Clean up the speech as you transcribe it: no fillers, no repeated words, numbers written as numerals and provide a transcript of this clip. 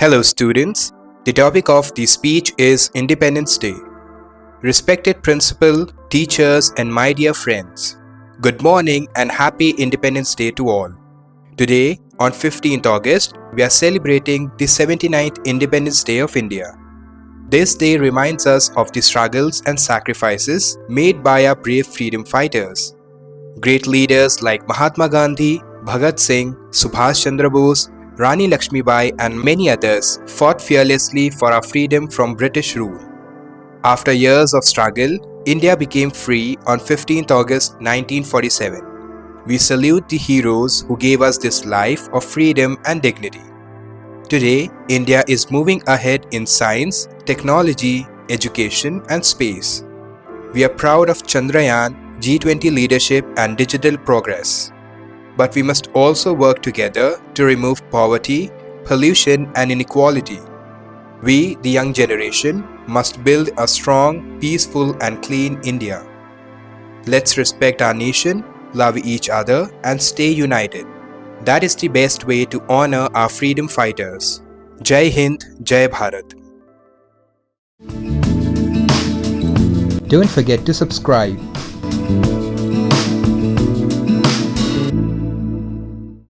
Hello students, the topic of the speech is Independence Day. Respected principal, teachers and my dear friends, good morning and happy Independence Day to all. Today, on 15th August, we are celebrating the 79th Independence Day of India. This day reminds us of the struggles and sacrifices made by our brave freedom fighters. Great leaders like Mahatma Gandhi, Bhagat Singh, Subhash Chandra Bose, Rani Lakshmibai and many others fought fearlessly for our freedom from British rule. After years of struggle, India became free on 15th August 1947. We salute the heroes who gave us this life of freedom and dignity. Today, India is moving ahead in science, technology, education and space. We are proud of Chandrayaan, G20 leadership and digital progress. But we must also work together to remove poverty, pollution and inequality. We, the young generation, must build a strong, peaceful and clean India. Let's respect our nation, love each other and stay united. That is the best way to honor our freedom fighters. Jai Hind, Jai Bharat. Don't forget to subscribe.